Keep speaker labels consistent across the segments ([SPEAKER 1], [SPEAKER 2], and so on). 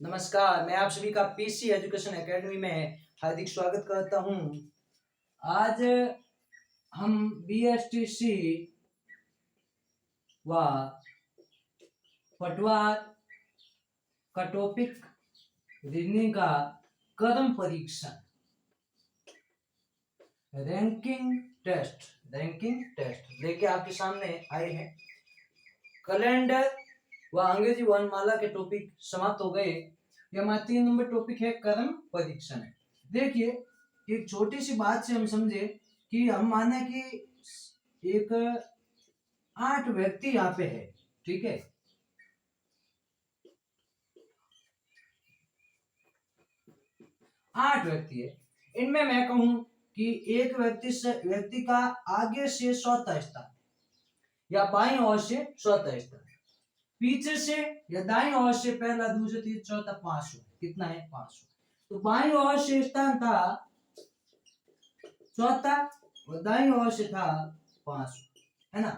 [SPEAKER 1] नमस्कार, मैं आप सभी का पीसी एजुकेशन एकेडमी में हार्दिक स्वागत करता हूं। आज हम बीएसटीसी व पटवार का टॉपिक रीजनिंग का क्रम परीक्षण रैंकिंग टेस्ट लेके आपके सामने आए हैं। कैलेंडर व अंग्रेजी वर्णमाला के टॉपिक समाप्त हो गए। ये हमारा 3 नंबर टॉपिक है क्रम परीक्षण। देखिए, एक छोटी सी बात से हम समझे कि हम माने कि एक 8 व्यक्ति यहाँ पे है, ठीक है। आठ व्यक्ति है, इनमें मैं कहूं कि एक व्यक्ति का आगे से चौथा स्थान या बाईं ओर से चौथा स्थान, पीछे से या दाईं ओर से पहला दूसरा तीसरा चौथा 500, कितना है 500। तो बाईं ओर से स्थान था चौथा और दाईं ओर से था 500, है ना।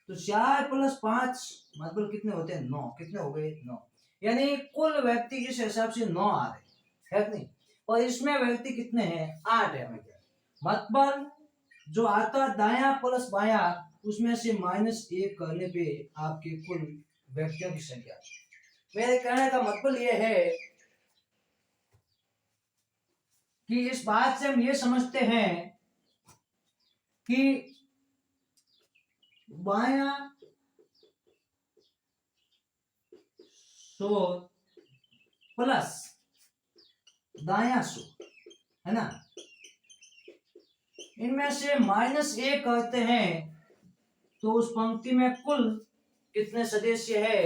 [SPEAKER 1] तो 4 + 5 मतलब कितने होते हैं 9, कितने हो गए 9, यानी कुल व्यक्ति इस हिसाब से 9 आ रहे है नहीं। और इसमें व्यक्ति कितने हैं 8 है हमें, मतलब जो आता दाया प्लस बाया उसमें से -1 करने पे आपके कुल व्यक्तियों की संख्या। मेरे कहने का मतलब यह है कि इस बात से हम ये समझते हैं कि बाया 100 प्लस दाया 100, है ना, इनमें से -1 करते हैं तो उस पंक्ति में कुल कितने सदस्य है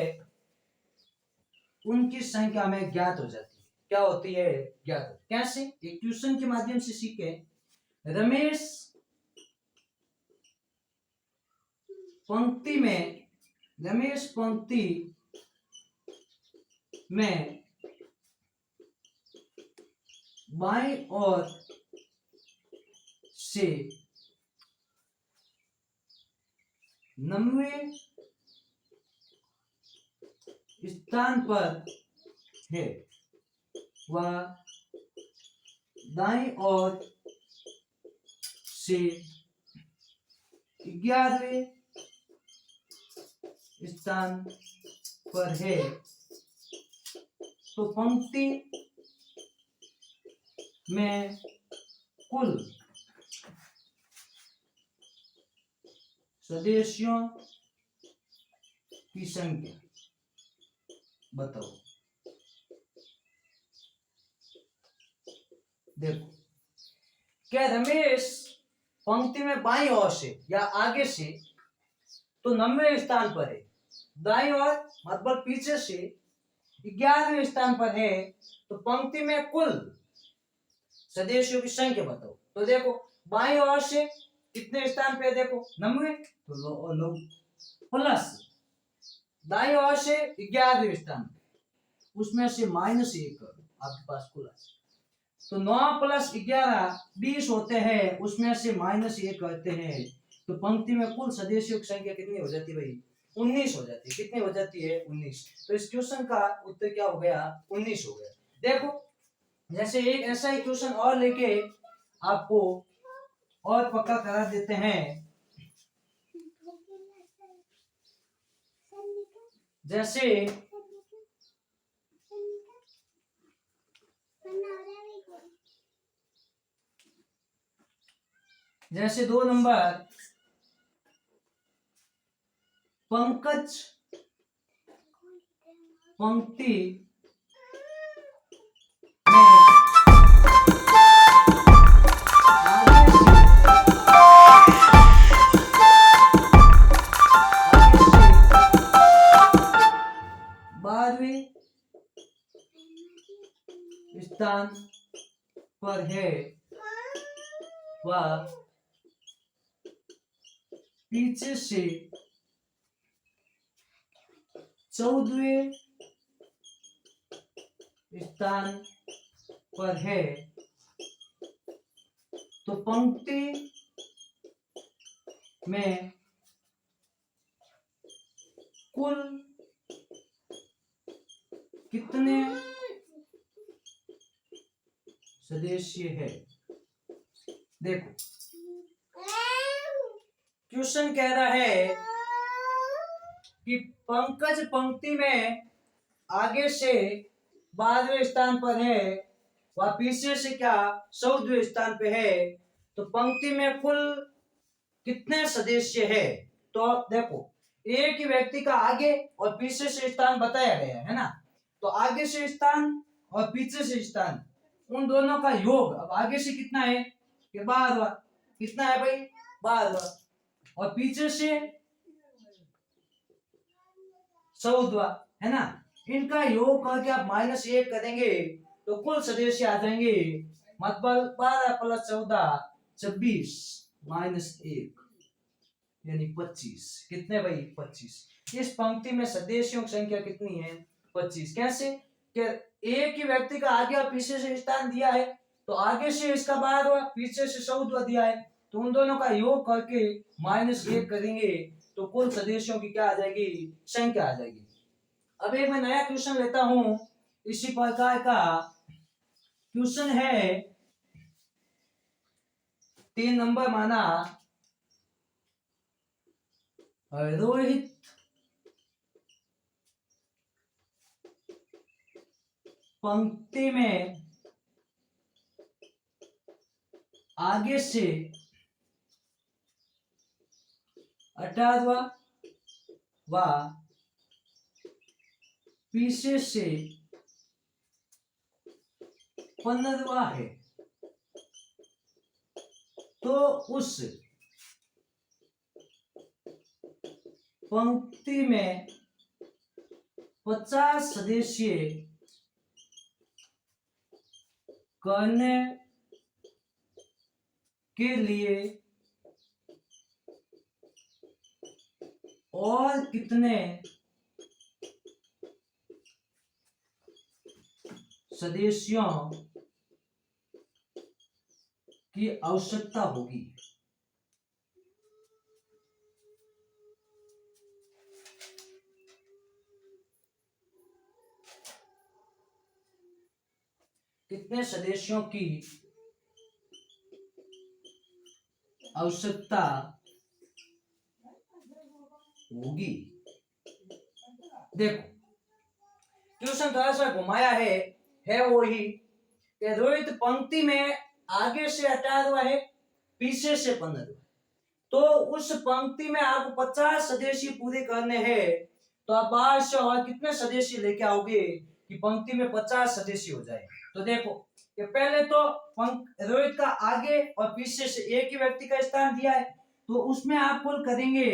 [SPEAKER 1] उनकी संख्या में ज्ञात हो जाती है। क्या होती है ज्ञात। कैसे, एक ट्यूशन के माध्यम से सीखे। रमेश पंक्ति में बाईं ओर से 90वें स्थान पर है, वह दाईं ओर से 11वें स्थान पर है। तो पंक्ति में कुल सदस्यों की संख्या बताओ। देखो, क्या रमेश पंक्ति में बाईं ओर से या आगे से तो 90वें स्थान पर है, दाईं ओर मतलब पीछे से 11वें स्थान पर है। तो पंक्ति में कुल सदस्यों की संख्या बताओ। तो देखो, बाईं ओर से कितने स्थान पे देखो 90, तो 9 प्लस दाईं ओर से 11वें स्थान, उसमें से -1 आपके पास कुल है। तो 9 + 11 20 होते हैं, उसमें से -1 करते हैं तो पंक्ति में कुल सदस्यों की संख्या कितनी हो जाती है भाई 19 हो जाती है। कितनी हो जाती है 19। तो इस क्वेश्चन का उत्तर क्या हो गया 19 हो गया। देखो, जैसे एक ऐसा ही क्वेश्चन और लेके आपको और पक्का करा देते हैं। जैसे 2 नंबर पंकज पंक्ति में 12वें स्थान पर है, वह पीछे से 14वें स्थान पर है। तो पंक्ति में कुल कितने सदस्य है। देखो क्वेश्चन कह रहा है कि पंकज पंक्ति में आगे से 12वें स्थान पर है व पीछे से क्या 14वें स्थान पे है, तो पंक्ति में कुल कितने सदस्य है। तो देखो एक ही व्यक्ति का आगे और पीछे से स्थान बताया गया है ना, तो आगे से स्थान और पीछे से स्थान उन दोनों का योग अब आगे से कितना है कि 12वां, कितना है भाई 12वां, और पीछे से 14वां है ना, इनका योग करके आप -1 करेंगे तो कुल सदस्य आ जाएंगे, मतलब 12 + 14 26 -1 यानी 25। कितने भाई 25। इस पंक्ति में सदस्यों की संख्या कितनी है 25। कैसे कि एक ही व्यक्ति का आगे और पीछे से स्थान दिया है, तो आगे से इसका 12वां पीछे से 14वां दिया है, तो उन दोनों का योग करके -1 करेंगे तो कुल सदस्यों की क्या आ जाएगी संख्या आ जाएगी। अब एक मैं नया क्वेश्चन लेता हूं, इसी प्रकार का क्वेश्चन है 3 नंबर माना रोहित पंक्ति में आगे से 18वां व पीछे से 15वां है, तो उस पंक्ति में 50 सदस्य करने के लिए और कितने सदस्यों की आवश्यकता होगी। कितने सदस्यों की आवश्यकता होगी। देखो क्वेश्चन थोड़ा सा घुमाया है वही कि रोहित पंक्ति में आगे से 18वां है पीछे से 15वां, तो उस पंक्ति में आपको 50 सदस्य पूरे करने हैं, तो आप 12 और कितने सदस्य लेके आओगे कि पंक्ति में 50 सदस्य हो जाए। तो देखो कि पहले तो रोहित का आगे और पीछे से एक ही व्यक्ति का स्थान दिया है, तो उसमें आप कुल करेंगे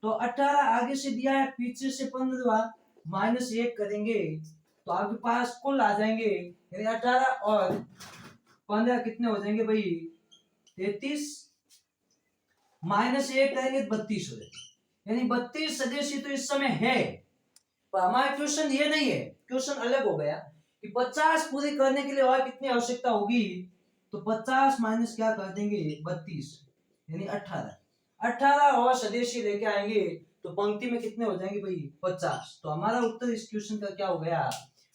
[SPEAKER 1] तो 18 आगे से दिया है पीछे से 15वां -1 करेंगे तो आपके पास कुल आ जाएंगे, यानी 18 और 15 कितने हो जाएंगे भाई 33, -1 करेंगे 32 हो जाएंगे, यानी 32 सदस्य तो इस समय है। पर हमारा क्वेश्चन ये नहीं है, क्वेश्चन अलग हो गया कि 50 पूरी करने के लिए और कितनी आवश्यकता होगी, तो 50 माइनस क्या कर देंगे 32 यानी 18 और सदस्य लेके आएंगे तो पंक्ति में कितने हो जाएंगे भाई 50। तो हमारा उत्तर इस क्वेश्चन का क्या हो गया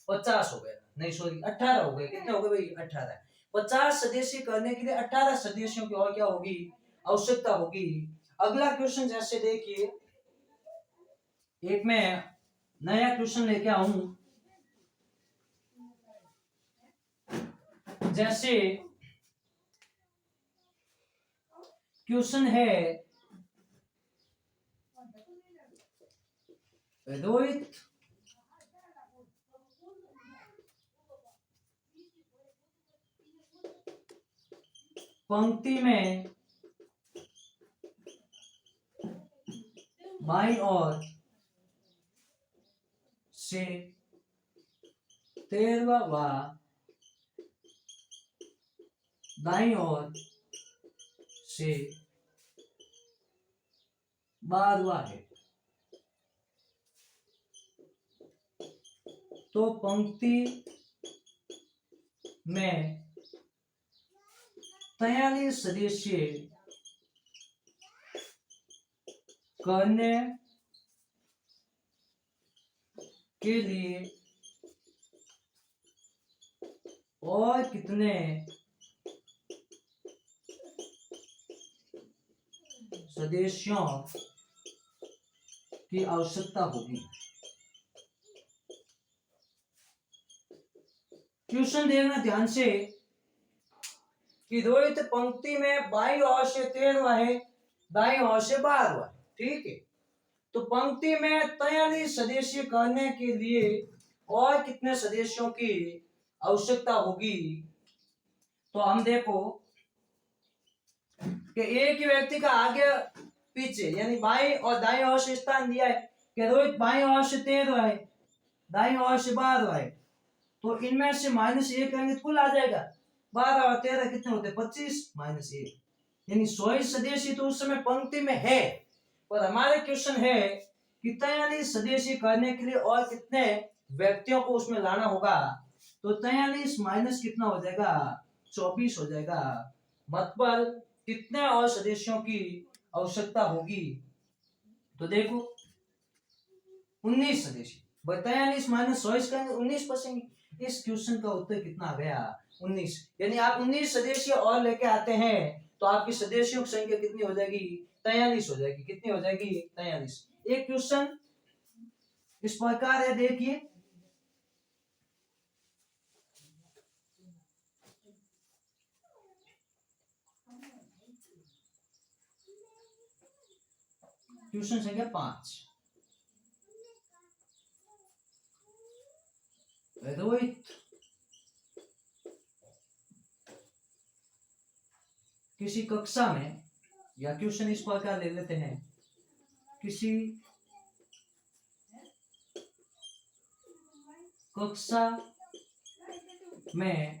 [SPEAKER 1] 50 हो गया, नहीं सॉरी 18 हो गए। कितने हो गए भाई 18। 50 सदस्य करने के लिए 18 सदस्यों की और क्या होगी आवश्यकता होगी। अगला क्वेश्चन जैसे देखिए, एक मैं नया क्वेश्चन लेके आऊं, जैसे क्वेश्चन है रोहित पंक्ति में बाईं ओर से 13वां व दाईं ओर से 12वां है, तो पंक्ति में 43 सदस्य करने के लिए और कितने सदस्यों की आवश्यकता होगी। क्वेश्चन देखना ध्यान से कि रोहित पंक्ति में बाईं ओर से 13वां है, दाईं ओर से 12वां है। ठीक है, तो पंक्ति में 43 सदस्य करने के लिए और कितने सदस्यों की आवश्यकता होगी। तो हम देखो कि एक ही व्यक्ति का आगे पीछे यानी बाईं और दाईं ओर से स्थान दिया है कि रोहित बाईं ओर से 13वां है, दाईं ओर से 12वां है, तो इनमें से -1 करेंगे तो कुल आ जाएगा 12 और 13 कितने होते हैं 25 -1 यानी 24 सदस्य तो उस समय पंक्ति में है। पर हमारे क्वेश्चन है कि 43 सदस्य करने के लिए और कितने व्यक्तियों को उसमें लाना होगा। तो 43 माइनस कितना हो जाएगा 24 हो जाएगा। मतलब कितने और सदस्यों की आवश्यकता होगी। तो देखो 19 सदस्य, 43 माइनस 24 करेंगे 19 बचेंगे। इस क्वेश्चन का उत्तर कितना आ गया 19। यानी आप 19 सदस्य और लेके आते हैं तो आपकी सदस्यों की संख्या कितनी हो जाएगी 43 हो जाएगी। कितनी हो जाएगी 43। एक क्वेश्चन इस प्रकार है, देखिए क्वेश्चन संख्या 5। रोहित किसी कक्षा में, या क्वेश्चन इस प्रकार ले लेते हैं, किसी कक्षा में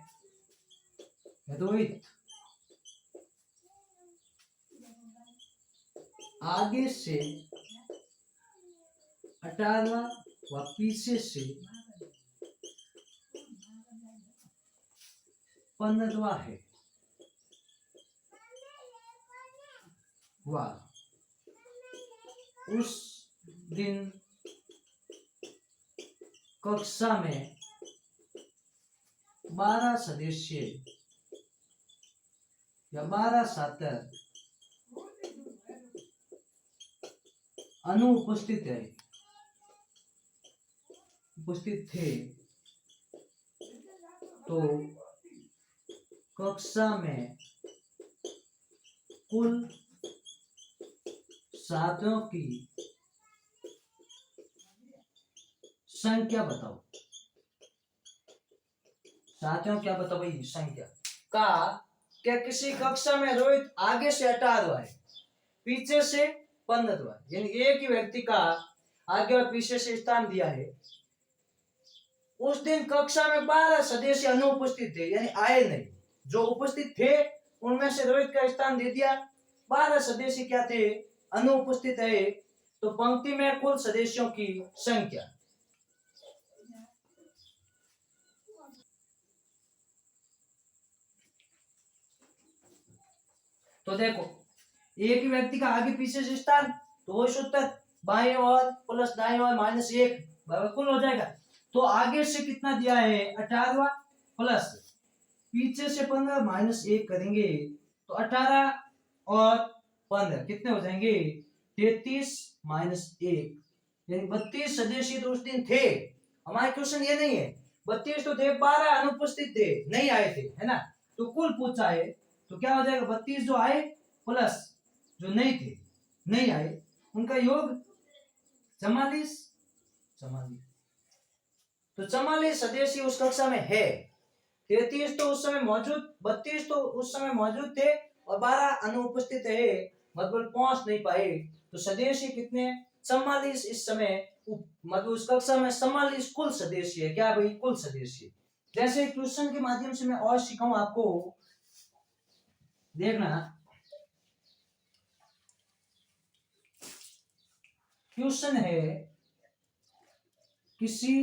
[SPEAKER 1] रोहित आगे से 18वां व पीछे से 15वां है। वह उस दिन कक्षा में 12 सदस्य या 12 छात्र अनुपस्थित है, उपस्थित थे, तो कक्षा में कुल छात्रों की संख्या बताओ। छात्रों क्या बताओ भाई संख्या का। क्या किसी कक्षा में रोहित आगे से 18वां है, पीछे से 15वां, यानी एक ही व्यक्ति का आगे और पीछे से स्थान दिया है। उस दिन कक्षा में 12 सदस्य अनुपस्थित थे, यानी आए नहीं। जो उपस्थित थे उनमें से रोहित का स्थान दे दिया। 12 सदस्य क्या थे अनुपस्थित है। तो पंक्ति में कुल सदस्यों की संख्या, तो देखो एक ही व्यक्ति का आगे पीछे से स्थान, तो वो सूत्र बाएं और प्लस दाएं और -1 बराबर कुल हो जाएगा। तो आगे से कितना दिया है 18वां, प्लस पीछे से 15 -1 करेंगे तो 18 और 15 कितने हो जाएंगे 33 -1, यानी 32 सदस्य तो उस दिन थे। हमारा क्वेश्चन ये नहीं है 32 तो थे, 12 अनुपस्थित थे, नहीं आए थे, है ना। तो कुल पूछा है तो क्या हो जाएगा 32 जो आए प्लस जो नहीं थे, नहीं आए, उनका योग 44। तो 44 सदस्य उस कक्षा में है। 33 तो उस समय मौजूद, 32 तो उस समय मौजूद थे और 12 अनुपस्थित है, मतलब पहुंच नहीं पाए। तो सदस्य कितने 44 इस समय मतलब उस कक्षा में 44 कुल सदस्य है। क्या भाई कुल सदस्य। जैसे क्वेश्चन के माध्यम से मैं और सिखाऊं आपको, देखना क्वेश्चन है किसी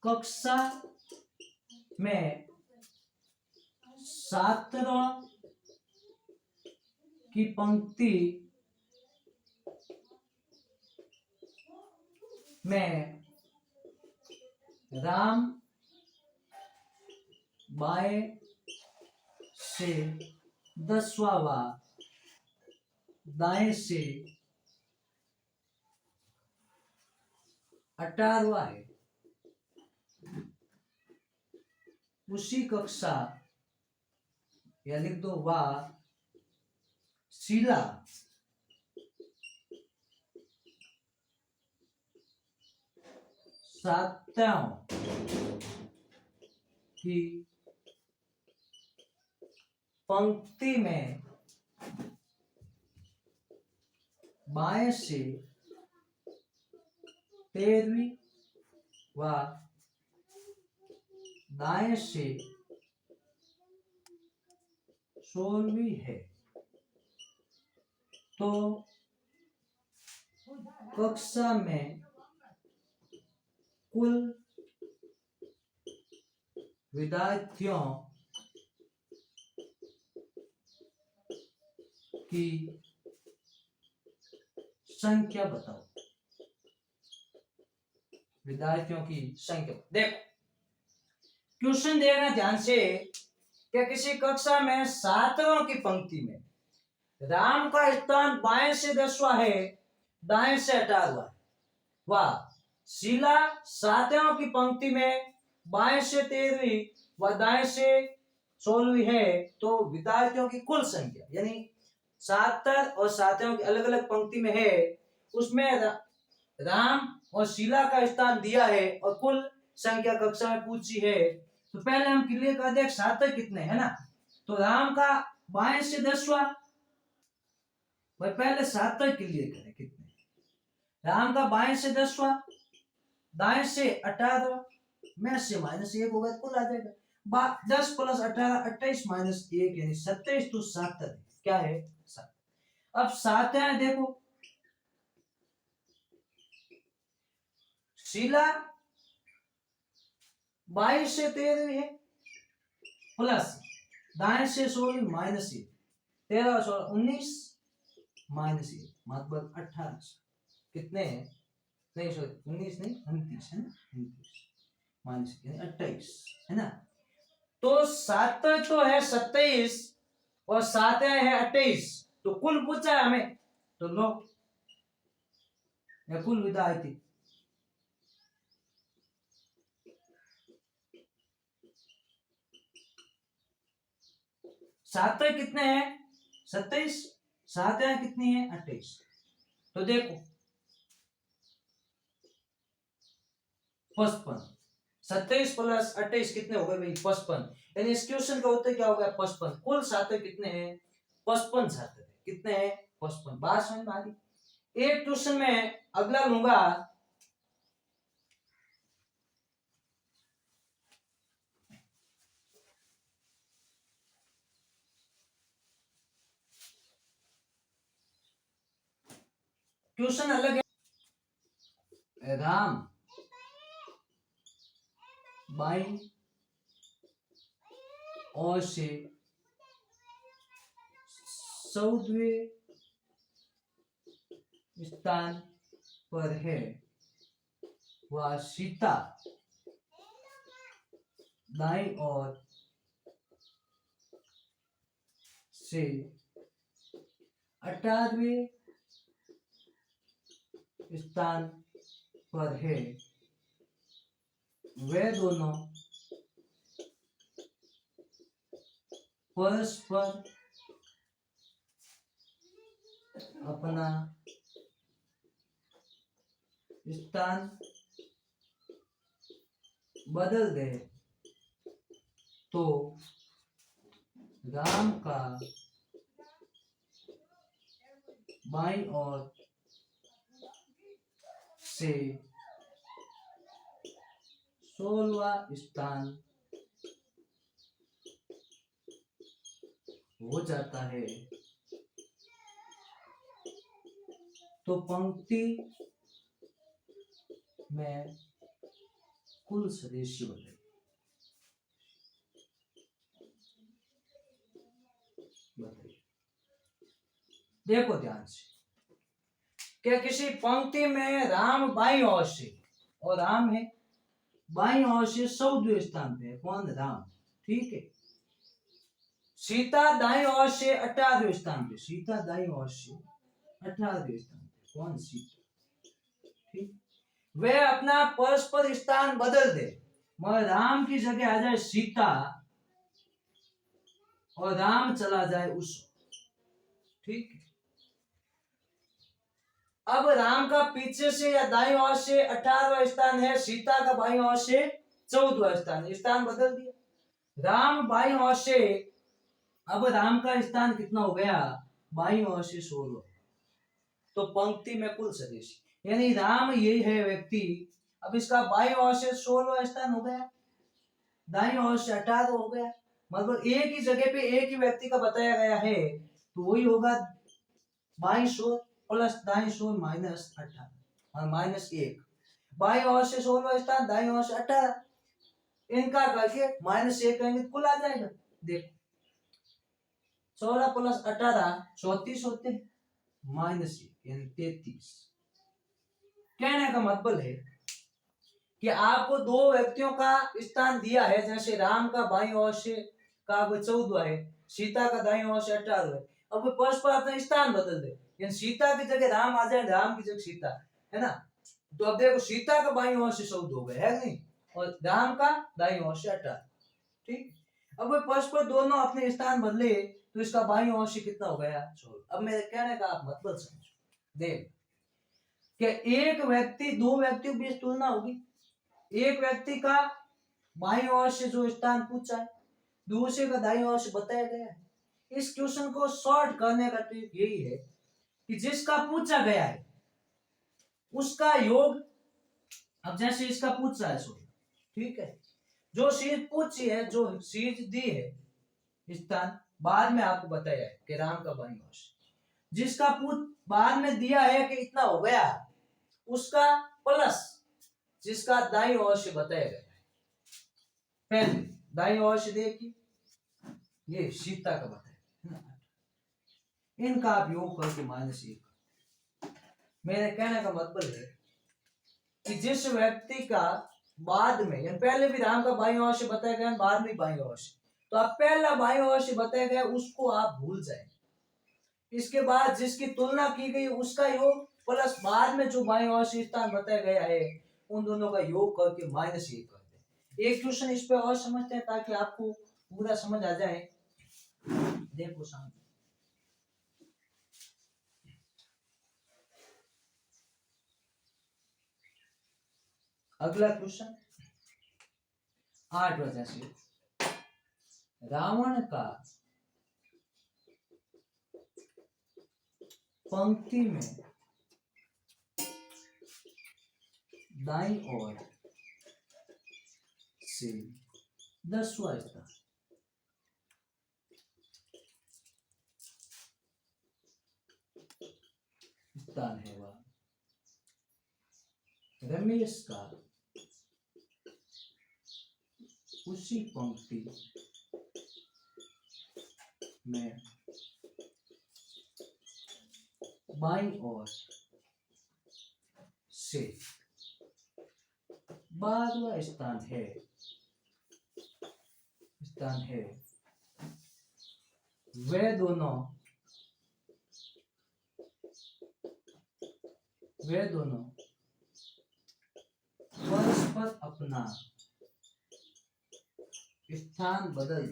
[SPEAKER 1] कक्षा में छात्रों की पंक्ति में राम बाएं से 10वां व दाएं से 18वां है, उसी कक्षा या लिख दो वा शिला सातों की पंक्ति में बाएं से 13वीं व दाएं से 16वीं है, तो कक्षा में कुल विद्यार्थियों की संख्या बताओ। विद्यार्थियों की संख्या देखो, क्वेश्चन देखना ध्यान से कि किसी कक्षा में 7वां की पंक्ति में राम का स्थान बाएं से 10वां है, दाएं से 18वां है, व शीला 7वां की पंक्ति में बाएं से 13वीं व दाएं से 16वीं है, तो विद्यार्थियों की कुल संख्या यानी 7 और 7वां की अलग अलग पंक्ति में है, उसमें राम और शीला का स्थान दिया है और कुल संख्या कक्षा में पूछी है। तो पहले हम क्लियर कर दें 7 कितने है ना, तो राम का बाएं से 10वां, भाई पहले 7 क्लियर करें कितने, राम का बाएं से 10वां, दाएं से 18वां, में से -1 होगा तो कुल आ जाएगा 10 + 18 28 - 1 यानी 27, तो 7 क्या है 7। अब 7 है, देखो शीला 22 से 13वीं है प्लस दाएं से 16वीं -1, 13 और 16 19 -1 मतलब 18 कितने हैं, नहीं सॉरी 19 नहीं 29 है ना, 29 यानी 28 है ना। तो 7 तो है 27 और 7 है 28, तो कुल पूछा है हमें, तो लो या कुल विद्यार्थी 7 कितने हैं 27, 7 कितनी है 28, तो देखो 55, 27 + 28 कितने हो गए भाई 55, यानी इस क्वेश्चन का उत्तर क्या हो गया 55। कुल 7 कितने हैं 55 छात्र कितने हैं 55। बात समझ में आ रही। एक क्वेश्चन में अगला लूंगा, क्वेश्चन अलग है। राम बाईं ओर से 14वें स्थान पर है, वह सीता दाईं ओर से 18वें स्थान पर है, वे दोनों परस्पर अपना स्थान बदल दे तो राम का बाईं ओर से 16वां स्थान हो जाता है, तो पंक्ति में कुल सदस्य बताइए। देखो ध्यान से, क्या किसी पंक्ति में राम बाईं ओर से, और राम है बाईं ओर से 14वें स्थान पे है, कौन राम, ठीक है। सीता दाईं ओर से 18वें स्थान पे, सीता दाईं ओर से 18वें स्थान पे, कौन सीता, ठीक। वे अपना परस्पर स्थान बदल दे, मगर राम की जगह आ जाए सीता और राम चला जाए उस, ठीक। अब राम का पीछे से या दाईं ओर से 18वां स्थान है, सीता का बाईं ओर से 14वां स्थान है, स्थान बदल दिया। राम बाईं ओर से, अब राम का स्थान कितना हो गया, बाईं ओर से 16, तो पंक्ति में कुल सदस्य, यानी राम ये है व्यक्ति, अब इसका बाईं ओर से 16वां स्थान हो गया, दाईं ओर से 18 हो गया, मतलब एक ही जगह पे एक ही व्यक्ति का बताया गया है, तो वही होगा बाईं 16 प्लस दाईं 16 माइनस 18 और माइनस 1, बाईं ओर से 16वां स्थान, दाईं ओर से 18, इनका करके माइनस 1 करेंगे कुल आ जाएगा। देखो 16 प्लस 18 34 होते हैं, माइनस 1 यानी 33। कहने का मतलब है कि आपको दो व्यक्तियों का स्थान दिया है, जैसे राम का बाईं ओर से का 14 है, सीता का दाईं ओर से 18 है, अब वो परस्पर अपना स्थान बदल दे, यानी सीता की जगह राम आ जाए, राम की जगह सीता, है ना। तो अब देखो सीता का बाईं ओर से 14 हो गए, है नहीं, और राम का दाईं ओर से 18, ठीक। अब वो परस्पर दोनों अपने स्थान बदले, तो इसका बाईं ओर से कितना हो गया 16। अब मेरे कहने का आप मतलब समझो, देख कि एक व्यक्ति, दो व्यक्तियों के बीच तुलना होगी, एक व्यक्ति का बाईं ओर से जो स्थान पूछा है, दूसरे का दाईं ओर से बताया गया है। इस क्वेश्चन को सॉर्ट करने का ट्रिक यही है कि जिसका पूछा गया है उसका योग, अब जैसे इसका पूछा है 16, ठीक है, जो चीज पूछी है, जो चीज दी है स्थान, बाद में आपको बताया है कि राम का बाईं ओर से, जिसका पूछ बाद में दिया है कि इतना हो गया, उसका प्लस जिसका दाईं ओर से बताया गया है, पहले दाईं ओर से देखिए, ये सीता का बताया, इनका आप योग करके माइनस 1। मेरे कहने का मतलब है कि जिस व्यक्ति का बाद में, यानी पहले भी राम का बाईं ओर से बताया गया, बाद में बाईं ओर से, तो आप पहला बाईं ओर से बताया गया उसको आप भूल जाए, इसके बाद जिसकी तुलना की गई उसका योग प्लस बाद में जो बाईं ओर से स्थान बताया गया है, उन दोनों का योग करके माइनस 1 कर दे। एक क्वेश्चन इस पे और समझते हैं ताकि आपको पूरा समझ आ जाए। देखो सामने अगला क्वेश्चन 8 वजह से, रावण का पंक्ति में दाईं ओर से 10वां स्थान है वह रमेश का उसी पंक्ति में बाईं ओर से 12वां स्थान है, वे दोनों परस्पर अपना स्थान बदल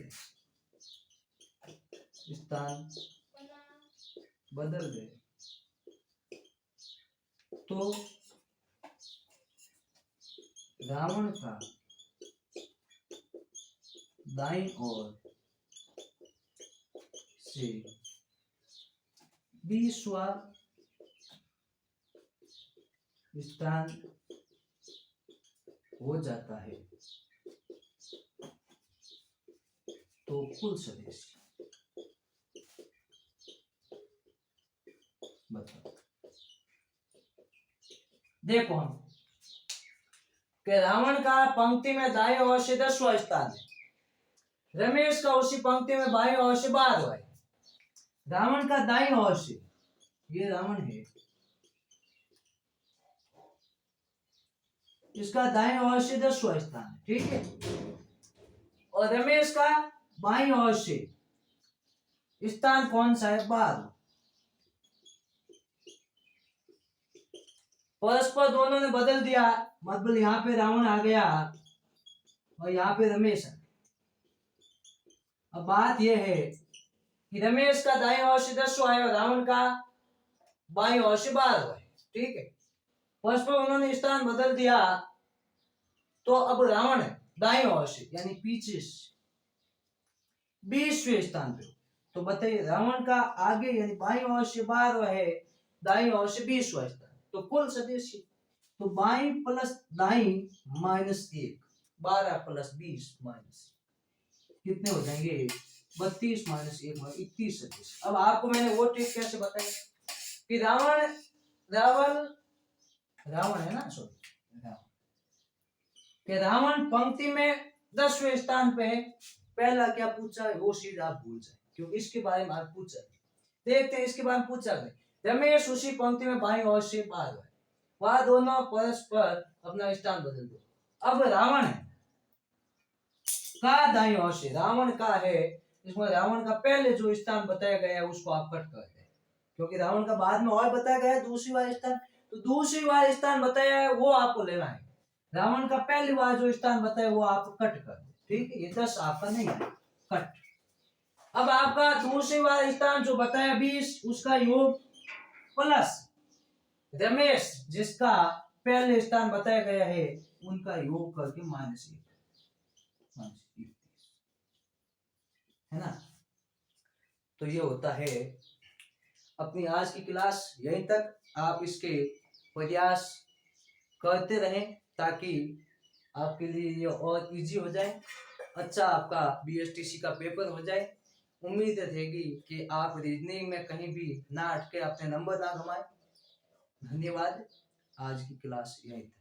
[SPEAKER 1] दे, तो रावण का दाईं ओर से 20वां स्थान हो जाता है, तो कुल सदस्य बताओ। देखो हम कि रावण का पंक्ति में दाएं ओर से 10वां स्थान है, रमेश का उसी पंक्ति में बाएं ओर से 12वां है। रावण का दाईं ओर से, ये रावण है, इसका दाएं ओर से 10वां स्थान है, ठीक है, और रमेश का बाईं ओर से स्थान कौन सा है? 12। परस्पर दोनों ने बदल दिया, मतलब यहाँ पे रावण आ गया और यहाँ पे रमेश आ गया। अब बात यह है कि रमेश का दाईं ओर से 10 है और रावण का बाईं ओर से 12 है। ठीक है, परस्पर उन्होंने स्थान बदल दिया, तो अब रावण दाईं ओर से यानी पीछे से 20वें स्थान पे। तो बताइए रावण का आगे यानी बाईं ओर से 12 है, दाईं ओर से 20वां स्थान, तो कुल सदस्य तो बाईं प्लस दाईं -1, 12 प्लस 20 माइनस कितने हो जाएंगे? 32 माइनस 1 21 सदस्य। अब आपको मैंने वो ट्रिक कैसे बताई कि रावण रावण रावण है ना, सॉरी कि रावण पंक्ति में 10वें स्थान पे है। पहला क्या पूछा है वो सीधा आप भूल जाए, क्योंकि इसके बारे में आप पूछा है। देखते हैं इसके बारे में पूछा गया। रमेश उसी पंक्ति में बाईं ओर से 12 है, वह दोनों परस्पर अपना स्थान बदल दो। अब रावण का दाईं ओर से रावण का है, इसमें रावण का पहले जो स्थान बताया गया है उसको आप कट कर दें, क्योंकि रावण का बाद में और बताया गया है दूसरी बार स्थान, तो दूसरी बार स्थान बताया है वो आपको लेना है। रावण का पहली बार जो स्थान बताया वो आप कट कर दे। ठीक है, ये 10 आपका नहीं है, कट। अब आपका दूसरी बार स्थान जो बताया 20, उसका योग प्लस रमेश जिसका पहले स्थान बताया गया है उनका योग करके -1 है ना। तो ये होता है अपनी आज की क्लास। यहीं तक आप इसके प्रयास करते रहें ताकि आपके लिए ये और इजी हो जाए, अच्छा आपका BSTC का पेपर हो जाए। उम्मीद रहेगी कि आप रीजनिंग में कहीं भी ना अटके, अपने नंबर ना घुमाएं। धन्यवाद। आज की क्लास यहीं तक।